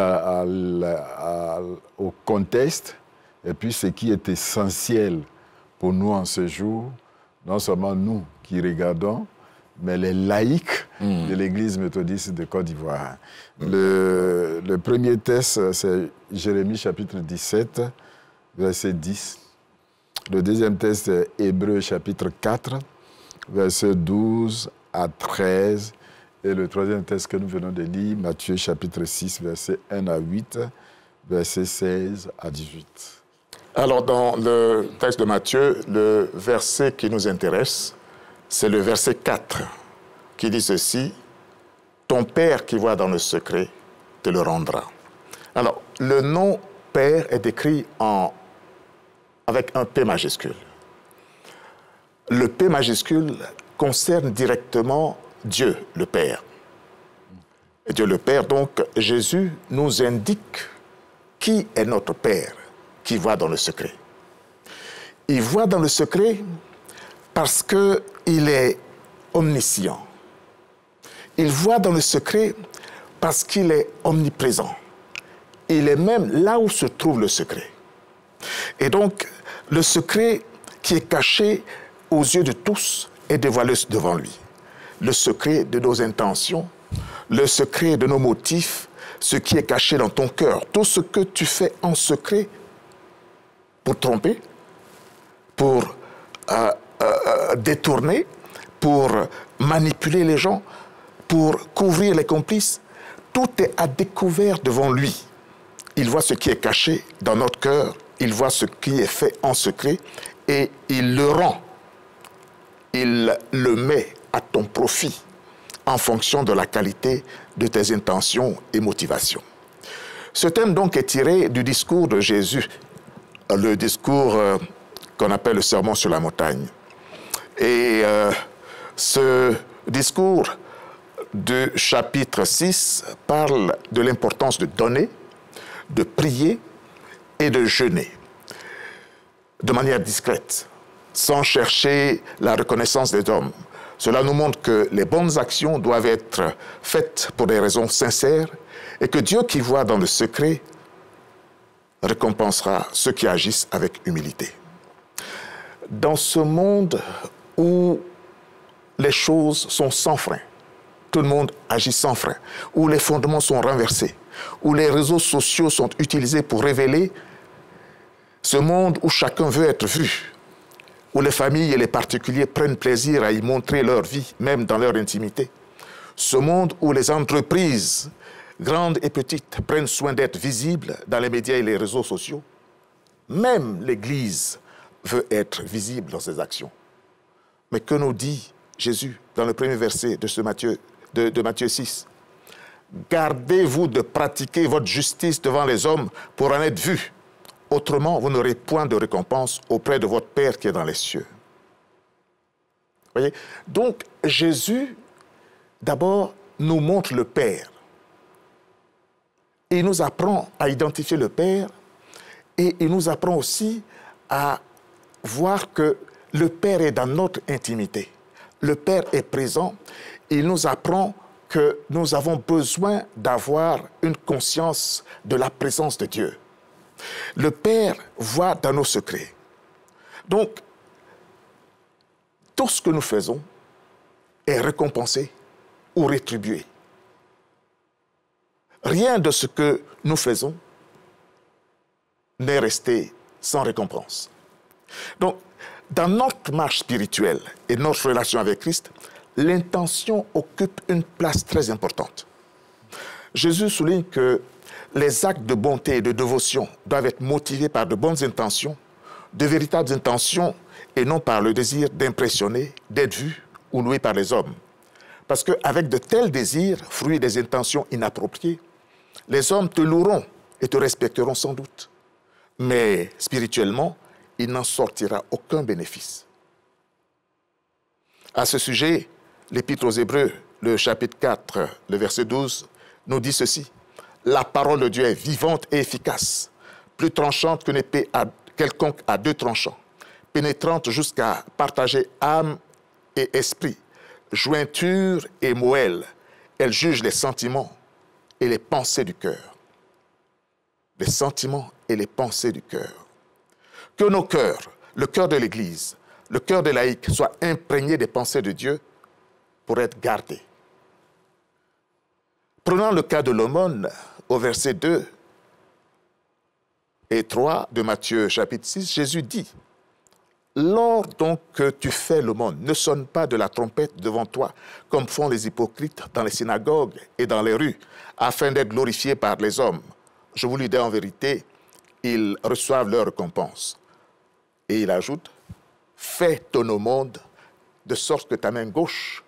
au contexte, et puis ce qui est essentiel pour nous en ce jour, non seulement nous qui regardons, mais les laïcs de l'Église méthodiste de Côte d'Ivoire. Le premier test, c'est Jérémie chapitre 17, verset 10. Le deuxième test, c'est Hébreux chapitre 4, verset 12 à 13. Et le troisième test que nous venons de lire, Matthieu chapitre 6, verset 1 à 8. versets 16 à 18. Alors, dans le texte de Matthieu, le verset qui nous intéresse, c'est le verset 4, qui dit ceci, « Ton Père qui voit dans le secret te le rendra. » Alors, le nom Père est écrit avec un P majuscule. Le P majuscule concerne directement Dieu, le Père. Et Dieu le Père, donc, Jésus nous indique qui est notre Père qui voit dans le secret. Il voit dans le secret parce qu'il est omniscient. Il voit dans le secret parce qu'il est omniprésent. Il est même là où se trouve le secret. Et donc, le secret qui est caché aux yeux de tous est dévoilé devant lui. Le secret de nos intentions, le secret de nos motifs, ce qui est caché dans ton cœur, tout ce que tu fais en secret pour tromper, pour détourner, pour manipuler les gens, pour couvrir les complices, tout est à découvert devant lui. Il voit ce qui est caché dans notre cœur, il voit ce qui est fait en secret et il le rend, il le met à ton profit en fonction de la qualité de tes intentions et motivations. Ce thème donc est tiré du discours de Jésus, le discours qu'on appelle le sermon sur la montagne. Et ce discours du chapitre 6 parle de l'importance de donner, de prier et de jeûner de manière discrète, sans chercher la reconnaissance des hommes. Cela nous montre que les bonnes actions doivent être faites pour des raisons sincères et que Dieu qui voit dans le secret récompensera ceux qui agissent avec humilité. Dans ce monde où les choses sont sans frein, tout le monde agit sans frein, où les fondements sont renversés, où les réseaux sociaux sont utilisés pour révéler ce monde où chacun veut être vu, où les familles et les particuliers prennent plaisir à y montrer leur vie, même dans leur intimité. Ce monde où les entreprises, grandes et petites, prennent soin d'être visibles dans les médias et les réseaux sociaux. Même l'Église veut être visible dans ses actions. Mais que nous dit Jésus dans le premier verset de Matthieu 6 ? Gardez-vous de pratiquer votre justice devant les hommes pour en être vus. Autrement, vous n'aurez point de récompense auprès de votre Père qui est dans les cieux. Voyez ? Donc, Jésus, d'abord, nous montre le Père. Il nous apprend à identifier le Père et il nous apprend aussi à voir que le Père est dans notre intimité. Le Père est présent. Il nous apprend que nous avons besoin d'avoir une conscience de la présence de Dieu. Le Père voit dans nos secrets. Donc, tout ce que nous faisons est récompensé ou rétribué. Rien de ce que nous faisons n'est resté sans récompense. Donc, dans notre marche spirituelle et notre relation avec Christ, l'intention occupe une place très importante. Jésus souligne que les actes de bonté et de dévotion doivent être motivés par de bonnes intentions, de véritables intentions, et non par le désir d'impressionner, d'être vu ou loué par les hommes. Parce qu'avec de tels désirs, fruits des intentions inappropriées, les hommes te loueront et te respecteront sans doute. Mais spirituellement, il n'en sortira aucun bénéfice. À ce sujet, l'Épître aux Hébreux, le chapitre 4, le verset 12, nous dit ceci. La parole de Dieu est vivante et efficace, plus tranchante qu'une épée quelconque à deux tranchants, pénétrante jusqu'à partager âme et esprit, jointure et moelle. Elle juge les sentiments et les pensées du cœur. Les sentiments et les pensées du cœur. Que nos cœurs, le cœur de l'Église, le cœur des laïcs, soient imprégnés des pensées de Dieu pour être gardés. Prenons le cas de l'aumône au verset 2 et 3 de Matthieu chapitre 6, Jésus dit « Lors donc que tu fais l'aumône, ne sonne pas de la trompette devant toi, comme font les hypocrites dans les synagogues et dans les rues, afin d'être glorifiés par les hommes. je vous le dis en vérité, ils reçoivent leur récompense. Et il ajoute, fais ton aumône de sorte que ta main gauche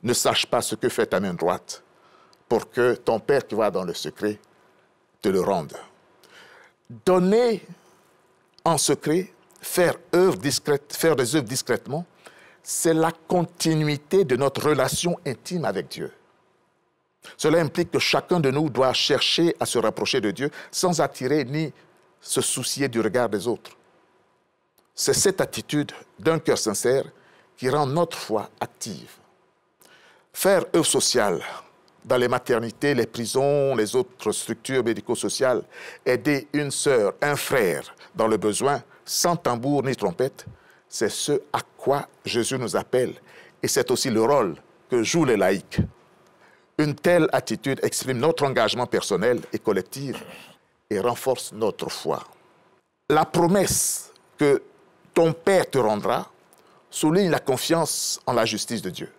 ne sache pas ce que fait ta main droite, pour que ton Père qui va dans le secret te le rende. Donner en secret, faire des œuvres discrètement, c'est la continuité de notre relation intime avec Dieu. Cela implique que chacun de nous doit chercher à se rapprocher de Dieu sans attirer ni se soucier du regard des autres. C'est cette attitude d'un cœur sincère qui rend notre foi active. Faire œuvre sociale dans les maternités, les prisons, les autres structures médico-sociales, aider une sœur, un frère dans le besoin, sans tambour ni trompette, c'est ce à quoi Jésus nous appelle et c'est aussi le rôle que jouent les laïcs. Une telle attitude exprime notre engagement personnel et collectif et renforce notre foi. La promesse que ton Père te rendra souligne la confiance en la justice de Dieu.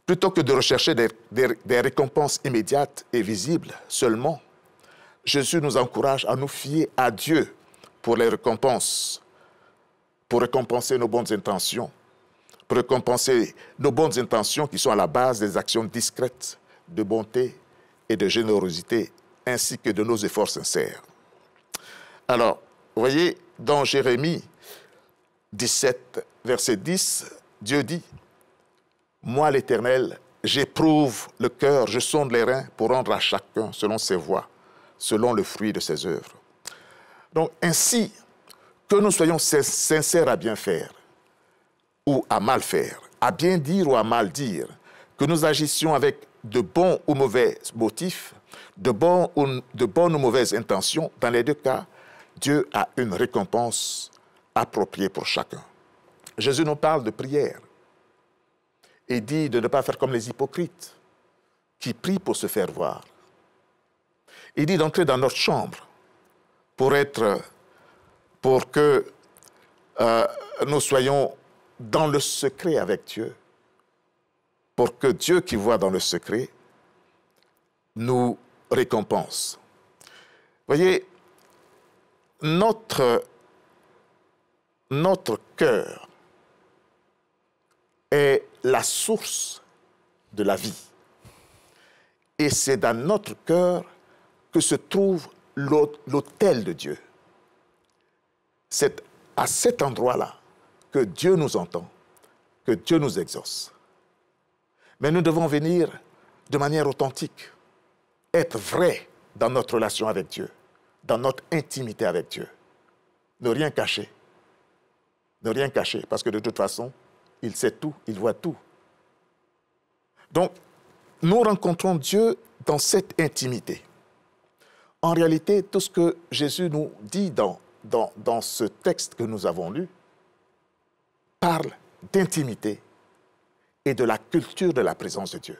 Plutôt que de rechercher des récompenses immédiates et visibles seulement, Jésus nous encourage à nous fier à Dieu pour les récompenses, pour récompenser nos bonnes intentions, pour récompenser nos bonnes intentions qui sont à la base des actions discrètes de bonté et de générosité, ainsi que de nos efforts sincères. Alors, vous voyez, dans Jérémie 17, verset 10, Dieu dit, « Moi, l'Éternel, j'éprouve le cœur, je sonde les reins pour rendre à chacun selon ses voies, selon le fruit de ses œuvres. » Donc, ainsi, que nous soyons sincères à bien faire ou à mal faire, à bien dire ou à mal dire, que nous agissions avec de bons ou mauvais motifs, de bonnes ou mauvaises intentions, dans les deux cas, Dieu a une récompense appropriée pour chacun. Jésus nous parle de prière et dit de ne pas faire comme les hypocrites qui prient pour se faire voir. Il dit d'entrer dans notre chambre pour que nous soyons dans le secret avec Dieu, pour que Dieu qui voit dans le secret nous récompense. Vous voyez, notre cœur est la source de la vie. Et c'est dans notre cœur que se trouve l'autel de Dieu. C'est à cet endroit-là que Dieu nous entend, que Dieu nous exauce. Mais nous devons venir de manière authentique, être vrai dans notre relation avec Dieu, dans notre intimité avec Dieu. Ne rien cacher. Ne rien cacher, parce que de toute façon, il sait tout, il voit tout. Donc, nous rencontrons Dieu dans cette intimité. En réalité, tout ce que Jésus nous dit dans ce texte que nous avons lu parle d'intimité et de la culture de la présence de Dieu.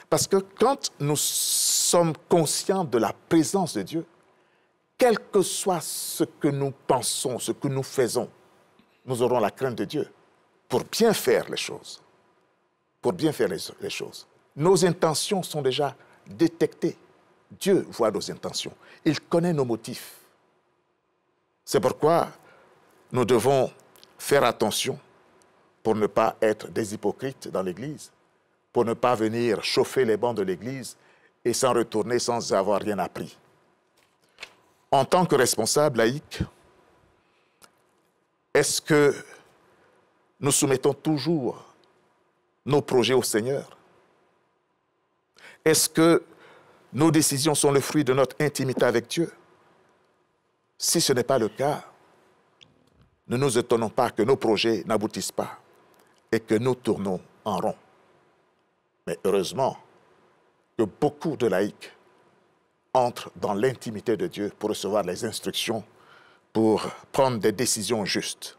Parce que quand nous sommes conscients de la présence de Dieu, quel que soit ce que nous pensons, ce que nous faisons, nous aurons la crainte de Dieu pour bien faire les choses. Pour bien faire les choses. Nos intentions sont déjà détectées. Dieu voit nos intentions. Il connaît nos motifs. C'est pourquoi nous devons faire attention pour ne pas être des hypocrites dans l'Église, pour ne pas venir chauffer les bancs de l'Église et s'en retourner sans avoir rien appris. En tant que responsable laïque, est-ce que nous soumettons toujours nos projets au Seigneur? Est-ce que nos décisions sont le fruit de notre intimité avec Dieu? Si ce n'est pas le cas, ne nous étonnons pas que nos projets n'aboutissent pas et que nous tournons en rond. Mais heureusement que beaucoup de laïcs entrent dans l'intimité de Dieu pour recevoir les instructions, pour prendre des décisions justes.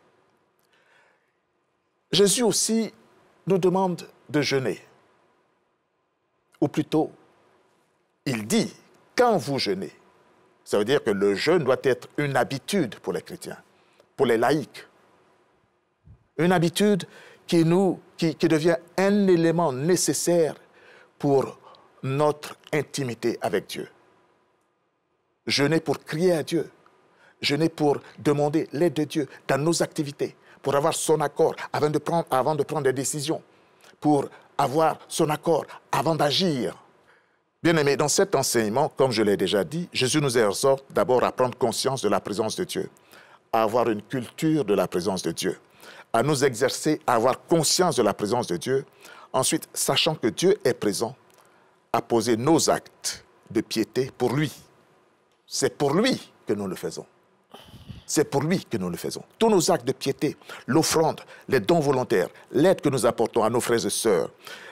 Jésus aussi nous demande de jeûner. Ou plutôt, il dit, quand vous jeûnez, ça veut dire que le jeûne doit être une habitude pour les chrétiens, pour les laïcs. Une habitude qui devient un élément nécessaire pour notre intimité avec Dieu. Jeûner pour crier à Dieu. Jeûner pour demander l'aide de Dieu dans nos activités, pour avoir son accord avant de prendre des décisions, pour avoir son accord avant d'agir. Bien-aimés, dans cet enseignement, comme je l'ai déjà dit, Jésus nous exhorte d'abord à prendre conscience de la présence de Dieu, à avoir une culture de la présence de Dieu, à nous exercer, à avoir conscience de la présence de Dieu. Ensuite, sachant que Dieu est présent, à poser nos actes de piété pour lui. C'est pour lui que nous le faisons. C'est pour lui que nous le faisons. Tous nos actes de piété, l'offrande, les dons volontaires, l'aide que nous apportons à nos frères et sœurs,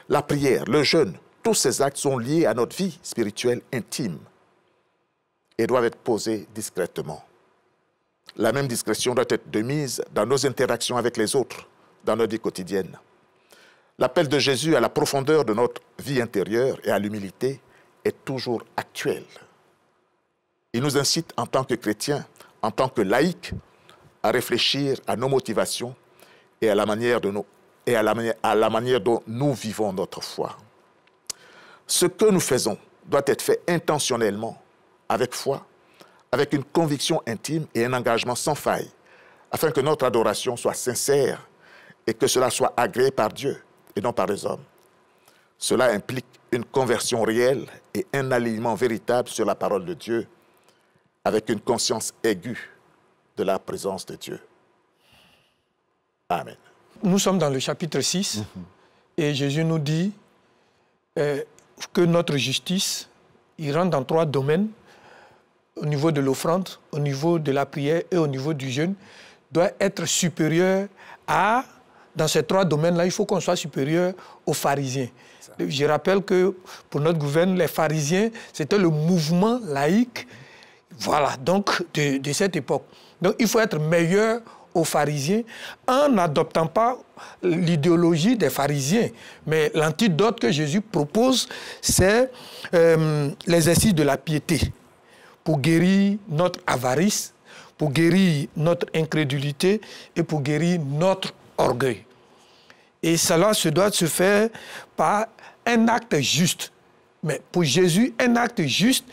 la prière, le jeûne, tous ces actes sont liés à notre vie spirituelle intime et doivent être posés discrètement. La même discrétion doit être de mise dans nos interactions avec les autres, dans notre vie quotidienne. L'appel de Jésus à la profondeur de notre vie intérieure et à l'humilité est toujours actuel. Il nous incite en tant que chrétiens, en tant que laïcs, à réfléchir à nos motivations et à la manière dont nous vivons notre foi. Ce que nous faisons doit être fait intentionnellement, avec foi, avec une conviction intime et un engagement sans faille, afin que notre adoration soit sincère et que cela soit agréé par Dieu et non par les hommes. Cela implique une conversion réelle et un alignement véritable sur la parole de Dieu, avec une conscience aiguë de la présence de Dieu. Amen. Nous sommes dans le chapitre 6 et Jésus nous dit que notre justice, il rentre dans 3 domaines, au niveau de l'offrande, au niveau de la prière et au niveau du jeûne, doit être supérieure à, dans ces 3 domaines-là, il faut qu'on soit supérieur aux pharisiens. Je rappelle que pour notre gouvernement, les pharisiens, c'était le mouvement laïque, voilà, donc de cette époque. Donc il faut être meilleur aux pharisiens en n'adoptant pas l'idéologie des pharisiens. Mais l'antidote que Jésus propose, c'est l'exercice de la piété pour guérir notre avarice, pour guérir notre incrédulité et pour guérir notre orgueil. Et cela doit se faire par un acte juste. Mais pour Jésus, un acte juste,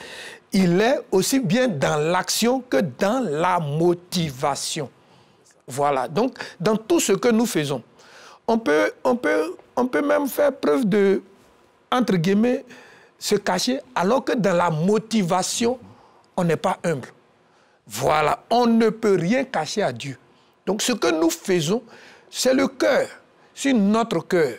il est aussi bien dans l'action que dans la motivation. Voilà. Donc, dans tout ce que nous faisons, on peut même faire preuve de, entre guillemets, se cacher, alors que dans la motivation, on n'est pas humble. Voilà. On ne peut rien cacher à Dieu. Donc, ce que nous faisons, c'est le cœur. Si notre cœur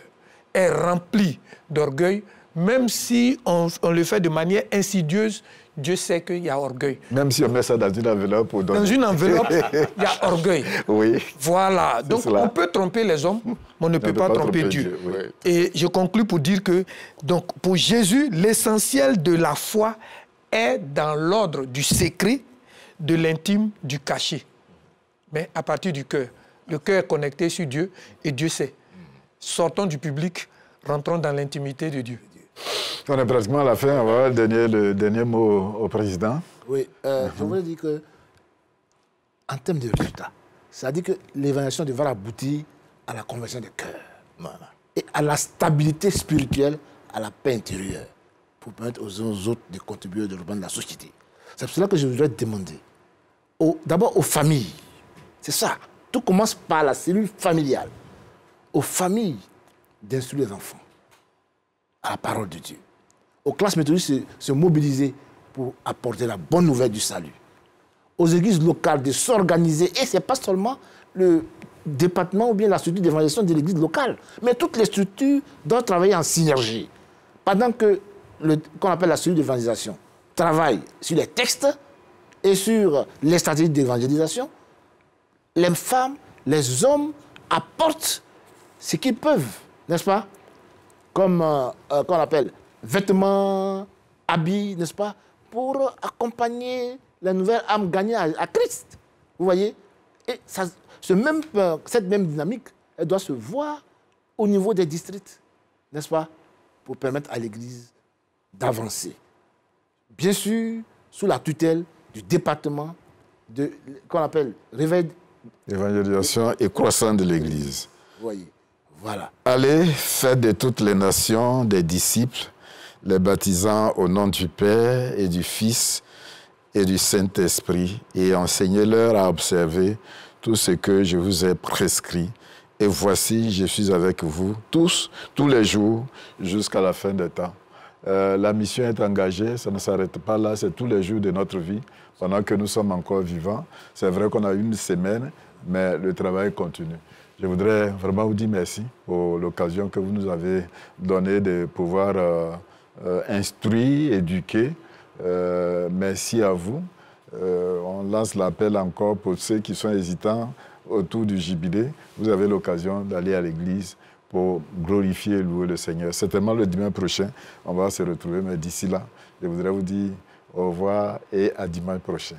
est rempli d'orgueil, même si on le fait de manière insidieuse, Dieu sait qu'il y a orgueil. Même si on met ça dans une enveloppe pour donner. Dans une enveloppe, il y a orgueil. Oui. Voilà. Donc, on peut tromper les hommes, mais on ne peut pas tromper Dieu. Oui. Et je conclus pour dire que, donc, pour Jésus, l'essentiel de la foi est dans l'ordre du secret, de l'intime, du caché. Mais à partir du cœur. Le cœur est connecté sur Dieu et Dieu sait. Sortons du public, rentrons dans l'intimité de Dieu. On est pratiquement à la fin. On va donner le dernier mot au président. Oui, je voulais dire que, en termes de résultats, ça dit que l'évangélisation devra aboutir à la conversion des cœurs. Voilà. Et à la stabilité spirituelle, à la paix intérieure, pour permettre aux uns aux autres de contribuer au développement de la société. C'est pour cela que je voudrais demander, d'abord aux familles, c'est ça, tout commence par la cellule familiale, aux familles d'instruire les enfants à la parole de Dieu, aux classes méthodistes se mobiliser pour apporter la bonne nouvelle du salut, aux églises locales de s'organiser, et ce n'est pas seulement le département ou bien la structure d'évangélisation de l'église locale, mais toutes les structures doivent travailler en synergie. Pendant que qu'on appelle la structure d'évangélisation travaille sur les textes et sur les stratégies d'évangélisation, les femmes, les hommes apportent ce qu'ils peuvent, n'est-ce pas? Comme qu'on appelle vêtements, habits, n'est-ce pas? Pour accompagner la nouvelle âme gagnée à Christ. Vous voyez? Et ça, cette même dynamique, elle doit se voir au niveau des districts, n'est-ce pas? Pour permettre à l'Église d'avancer. Bien sûr, sous la tutelle du département qu'on appelle réveil. Évangélisation et croissance de l'Église. Vous voyez, voilà. Allez, faites de toutes les nations des disciples les baptisant au nom du Père et du Fils et du Saint-Esprit, et enseignez-leur à observer tout ce que je vous ai prescrit. Et voici, je suis avec vous tous les jours, jusqu'à la fin des temps. La mission est engagée, ça ne s'arrête pas là, c'est tous les jours de notre vie, pendant que nous sommes encore vivants. C'est vrai qu'on a une semaine, mais le travail continue. Je voudrais vraiment vous dire merci pour l'occasion que vous nous avez donnée de pouvoir instruire, éduquer. Merci à vous. On lance l'appel encore pour ceux qui sont hésitants autour du jubilé. Vous avez l'occasion d'aller à l'église pour glorifier et louer le Seigneur. Certainement le dimanche prochain, on va se retrouver, mais d'ici là, je voudrais vous dire au revoir et à dimanche prochain.